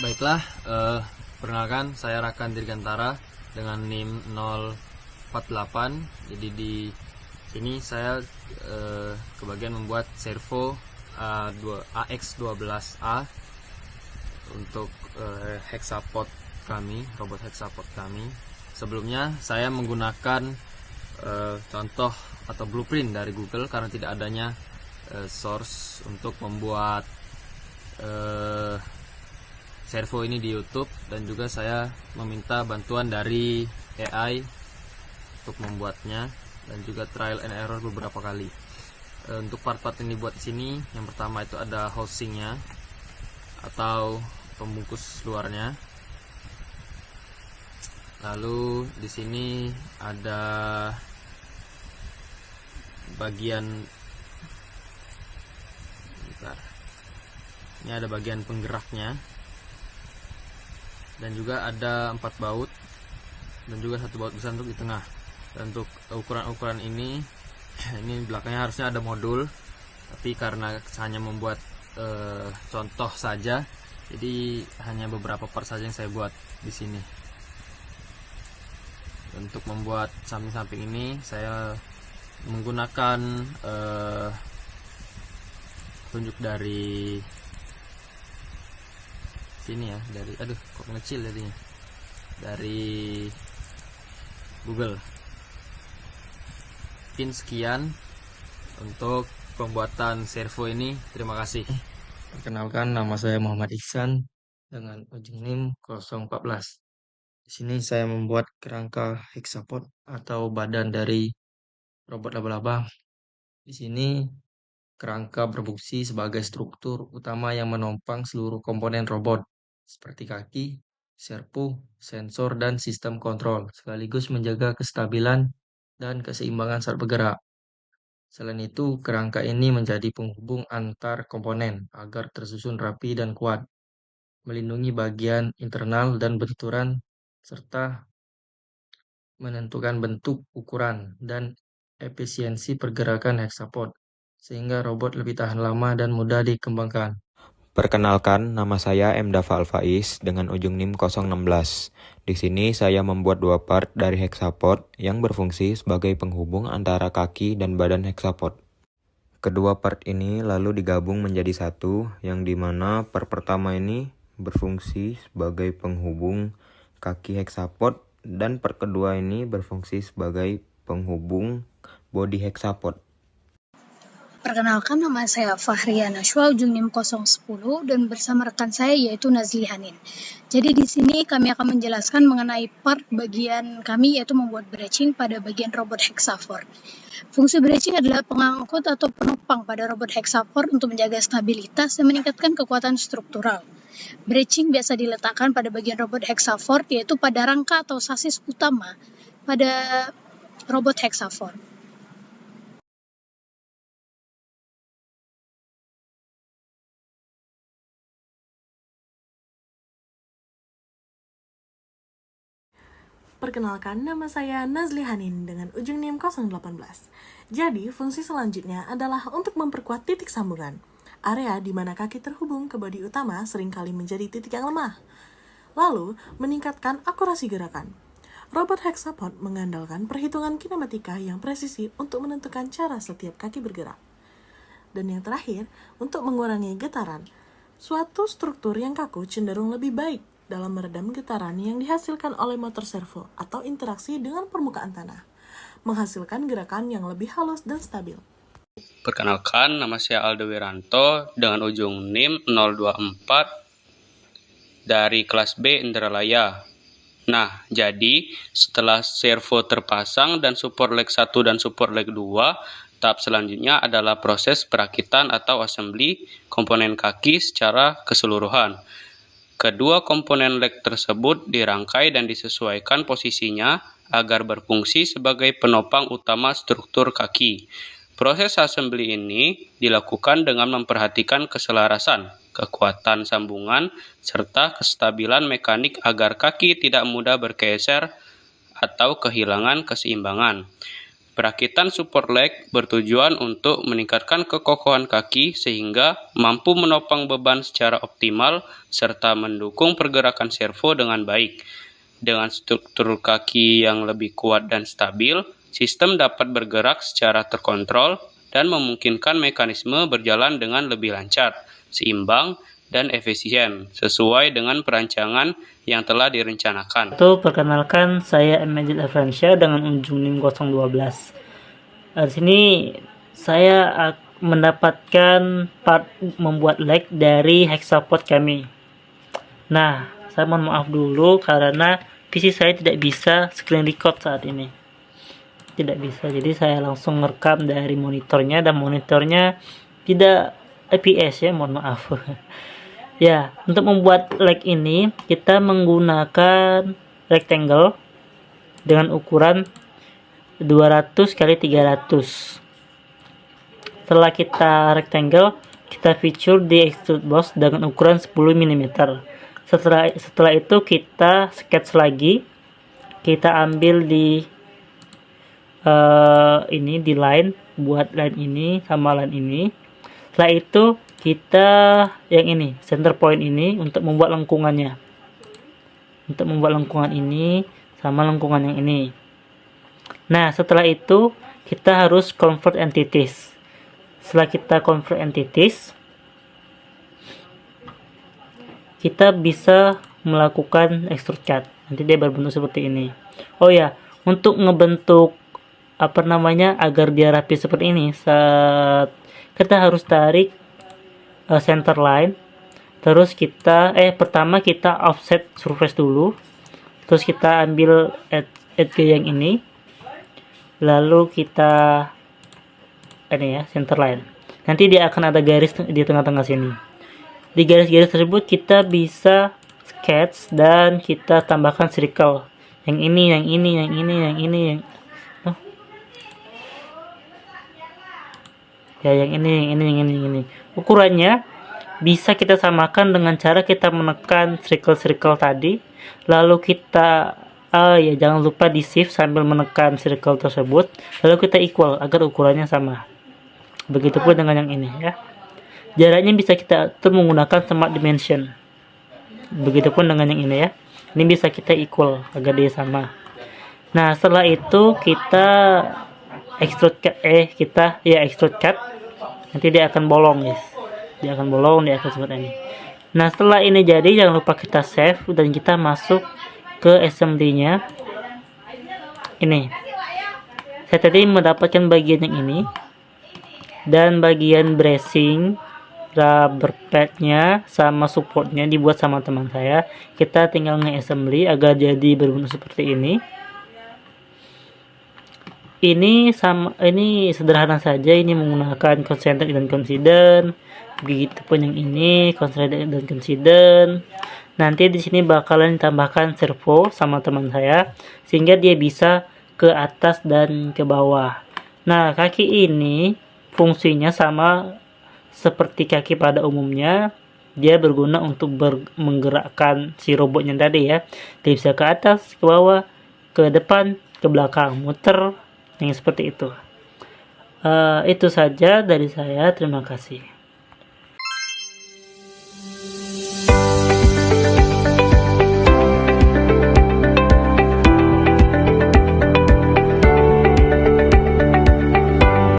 Baiklah, perkenalkan saya Rakan Dirgantara dengan NIM 048. Jadi di sini saya kebagian membuat servo AX12A untuk hexapod kami, robot hexapod kami. Sebelumnya saya menggunakan contoh atau blueprint dari Google karena tidak adanya source untuk membuat servo ini di YouTube, dan juga saya meminta bantuan dari AI untuk membuatnya dan juga trial and error beberapa kali. Untuk part-part yang dibuat di sini, yang pertama itu ada housingnya atau pembungkus luarnya. Lalu di sini ada bagian ini ada bagian penggeraknya, dan juga ada 4 baut dan juga 1 baut besar untuk di tengah. Dan untuk ukuran-ukuran ini belakangnya harusnya ada modul, tapi karena hanya membuat contoh saja, jadi hanya beberapa part saja yang saya buat di sini. Untuk membuat samping-samping ini saya menggunakan tunjuk dari sini ya, dari kok ngecil jadinya, dari Google. Mungkin sekian untuk pembuatan servo ini. Terima kasih. Perkenalkan, nama saya Muhammad Ihsan dengan ujung NIM 014. Di sini saya membuat kerangka hexapod atau badan dari robot laba-laba. Di sini kerangka berfungsi sebagai struktur utama yang menopang seluruh komponen robot, seperti kaki, servo, sensor, dan sistem kontrol, sekaligus menjaga kestabilan dan keseimbangan saat bergerak. Selain itu, kerangka ini menjadi penghubung antar komponen agar tersusun rapi dan kuat, melindungi bagian internal dan benturan, serta menentukan bentuk, ukuran, dan efisiensi pergerakan hexapod, sehingga robot lebih tahan lama dan mudah dikembangkan. Perkenalkan, nama saya M. Dafa Alfaiz dengan ujung NIM 016. Di sini saya membuat 2 part dari hexapod yang berfungsi sebagai penghubung antara kaki dan badan hexapod. Kedua part ini lalu digabung menjadi satu, yang dimana part pertama ini berfungsi sebagai penghubung kaki hexapod, dan part kedua ini berfungsi sebagai penghubung bodi hexapod. Perkenalkan, nama saya Fahria Nashwa, ujung NIM 010, dan bersama rekan saya yaitu Nazli Hanin. Jadi di sini kami akan menjelaskan mengenai part bagian kami, yaitu membuat bridging pada bagian robot hexapod. Fungsi bridging adalah pengangkut atau penopang pada robot hexapod untuk menjaga stabilitas dan meningkatkan kekuatan struktural. Bridging biasa diletakkan pada bagian robot hexapod, yaitu pada rangka atau sasis utama pada robot hexapod. Perkenalkan, nama saya Nazli Hanin dengan ujung NIM 018. Jadi, fungsi selanjutnya adalah untuk memperkuat titik sambungan. Area di mana kaki terhubung ke bodi utama seringkali menjadi titik yang lemah. Lalu, meningkatkan akurasi gerakan. Robot hexapod mengandalkan perhitungan kinematika yang presisi untuk menentukan cara setiap kaki bergerak. Dan yang terakhir, untuk mengurangi getaran. Suatu struktur yang kaku cenderung lebih baik dalam meredam getaran yang dihasilkan oleh motor servo atau interaksi dengan permukaan tanah, menghasilkan gerakan yang lebih halus dan stabil. Perkenalkan, nama saya Aldo Wiranto dengan ujung NIM 024 dari kelas B Indralaya. Nah, jadi setelah servo terpasang dan support leg 1 dan support leg 2, tahap selanjutnya adalah proses perakitan atau assembly komponen kaki secara keseluruhan. Kedua komponen leg tersebut dirangkai dan disesuaikan posisinya agar berfungsi sebagai penopang utama struktur kaki. Proses assembly ini dilakukan dengan memperhatikan keselarasan, kekuatan sambungan, serta kestabilan mekanik agar kaki tidak mudah bergeser atau kehilangan keseimbangan. Perakitan support leg bertujuan untuk meningkatkan kekokohan kaki sehingga mampu menopang beban secara optimal serta mendukung pergerakan servo dengan baik. Dengan struktur kaki yang lebih kuat dan stabil, sistem dapat bergerak secara terkontrol dan memungkinkan mekanisme berjalan dengan lebih lancar, seimbang, dan efisien sesuai dengan perancangan yang telah direncanakan. Perkenalkan, saya Emmanuel Efransya dengan ujung NIM 012. Di sini saya mendapatkan part membuat leg dari Hexapod kami. Nah, saya mohon maaf dulu karena PC saya tidak bisa screen record saat ini. Tidak bisa, jadi saya langsung merekam dari monitornya dan monitornya tidak IPS ya, mohon maaf. Ya, untuk membuat leg ini kita menggunakan rectangle dengan ukuran 200 x 300. Setelah kita rectangle, kita feature di extrude boss dengan ukuran 10 mm. Setelah itu kita sketch lagi. Kita ambil di ini di line, buat line ini sama line ini. Setelah itu kita yang ini, center point ini untuk membuat lengkungannya. Untuk membuat lengkungan ini sama lengkungan yang ini. Nah, setelah itu kita harus convert entities. Setelah kita convert entities, kita bisa melakukan extrude cut. Nanti dia berbentuk seperti ini. Oh ya, untuk ngebentuk agar dia rapi seperti ini, kita harus tarik center line. Terus pertama kita offset surface dulu. Terus kita ambil edge yang ini. Lalu kita ini ya, center line. Nanti dia akan ada garis di tengah-tengah sini. Di garis-garis tersebut kita bisa sketch dan kita tambahkan circle. Yang ini, yang ini, yang ini, yang ini, yang ini, yang ini. Ukurannya bisa kita samakan dengan cara kita menekan circle-circle tadi. Lalu kita jangan lupa di shift sambil menekan circle tersebut. Lalu kita equal agar ukurannya sama. Begitupun dengan yang ini ya. Jaraknya bisa kita atur menggunakan smart dimension. Begitupun dengan yang ini ya. Ini bisa kita equal agar dia sama. Nah, setelah itu kita extrude cut. Nanti dia akan bolong, guys. Dia akan bolong, dia akan seperti ini. Nah, setelah ini jadi, jangan lupa kita save dan kita masuk ke assembly-nya. Ini. Saya tadi mendapatkan bagian yang ini. Dan bagian bracing, rubber pad-nya sama supportnya dibuat sama teman saya. Kita tinggal nge-assembly agar jadi berbentuk seperti ini. Ini sederhana saja. Ini menggunakan concentric dan coincident. Begitupun yang ini concentric dan coincident. Nanti di sini bakalan ditambahkan servo sama teman saya sehingga dia bisa ke atas dan ke bawah. Nah, kaki ini fungsinya sama seperti kaki pada umumnya. Dia berguna untuk menggerakkan si robotnya tadi ya. Dia bisa ke atas, ke bawah, ke depan, ke belakang, muter, yang seperti itu. Itu saja dari saya. Terima kasih.